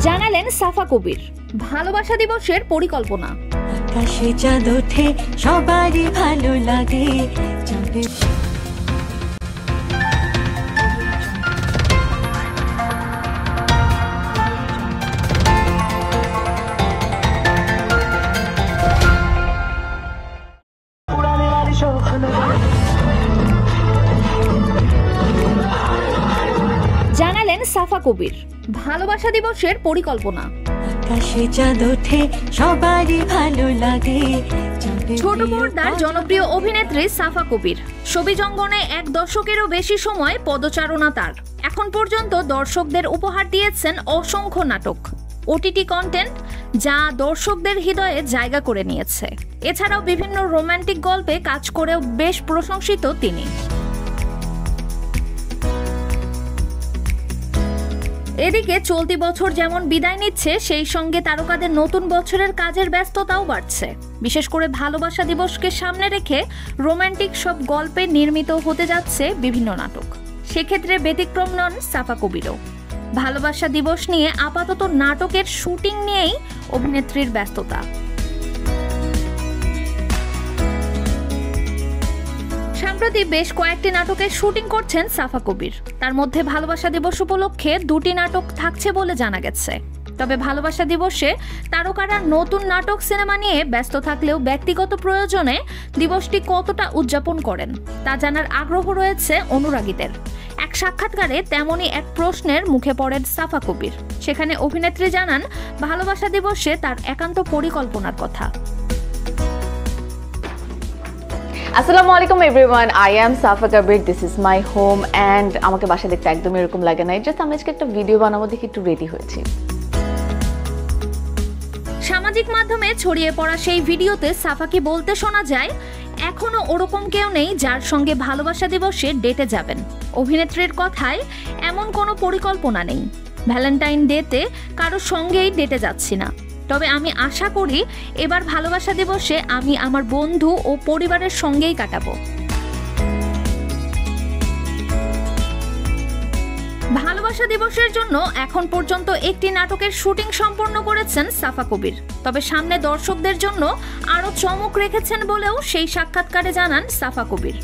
জানালেন সাফা কবির ভালোবাসা দিবসের পরিকল্পনা। আকাশে চাঁদ ওঠে সবারই ভালো লাগে। জানালেন সাফা কবির ভালোবাসা দিবসের পরিকল্পনা। আকাশে চাঁদ ওঠে সবারই ভালো লাগে। ছোট পর্দার জনপ্রিয় অভিনেত্রী সাফা কবির ছবি অঙ্গনে 1 দশকেরও বেশি সময় পদচারণা তার। এখন পর্যন্ত দর্শকদের উপহার দিয়েছেন অসংখ্য নাটক, ওটিটি কন্টেন্ট যা দর্শকদের হৃদয়ে জায়গা করে নিয়েছে। এছাড়াও বিভিন্ন রোমান্টিক গল্পে কাজ করেও বেশ প্রশংসিত তিনি। এদিকে চলতি বছর যেমন বিদায় নিচ্ছে, সেই সঙ্গে তারকাদের নতুন বছরের কাজের ব্যস্ততাও বাড়ছে। বিশেষ করে ভালোবাসা দিবসকে সামনে রেখে রোমান্টিক সব গল্পে নির্মিত হতে যাচ্ছে বিভিন্ন নাটক। সেক্ষেত্রে ব্যতিক্রম নন সাফা কবিরও। ভালোবাসা দিবস নিয়ে আপাতত নাটকের শুটিং নিয়েই অভিনেত্রীর ব্যস্ততা। সম্প্রতি বেশ কয়েকটি নাটকের শুটিং করছেন সাফা কবির। তার মধ্যে ভালোবাসা দিবস উপলক্ষে 2টি নাটক থাকছে বলে জানা গেছে। তবে ভালোবাসা দিবসে তারকারা নতুন নাটক সিনেমা নিয়ে ব্যস্ত থাকলেও ব্যক্তিগত প্রয়োজনে দিবসটি কতটা উদযাপন করেন তা জানার আগ্রহ রয়েছে অনুরাগীদের। এক সাক্ষাৎকারে তেমনই এক প্রশ্নের মুখে পড়েন সাফা কবির। সেখানে অভিনেত্রী জানান ভালোবাসা দিবসে তার একান্ত পরিকল্পনার কথা। আসসালামু আলাইকুম everyone, I am Safa Kabir, this is my home and আমাকে বাসা দেখতে একদমই এরকম লাগে না। জাস্ট আমি আজকে একটা ভিডিও বানাবো দেখে একটু রেডি হয়েছি। সামাজিক মাধ্যমে ছড়িয়ে পড়া সেই ভিডিওতে সাফাকে বলতে শোনা যায়, এখনো ওরকম কেউ নেই যার সঙ্গে ভালোবাসা দিবসে ডেটে যাবেন। অভিনেত্রীর কথায় এমন কোনো পরিকল্পনা নেই। ভ্যালেন্টাইন ডেতে কারোর সঙ্গেই ডেটে যাচ্ছি না। তবে আমি আশা করি এবার ভালোবাসা দিবসে আমি আমার বন্ধু ও পরিবারের সঙ্গেই কাটাবো। ভালোবাসা দিবসের জন্য এখন পর্যন্ত একটি নাটকের শুটিং সম্পন্ন করেছেন সাফা কবির। তবে সামনে দর্শকদের জন্য আরও চমক রেখেছেন বলেও সেই সাক্ষাৎকারে জানান সাফা কবির।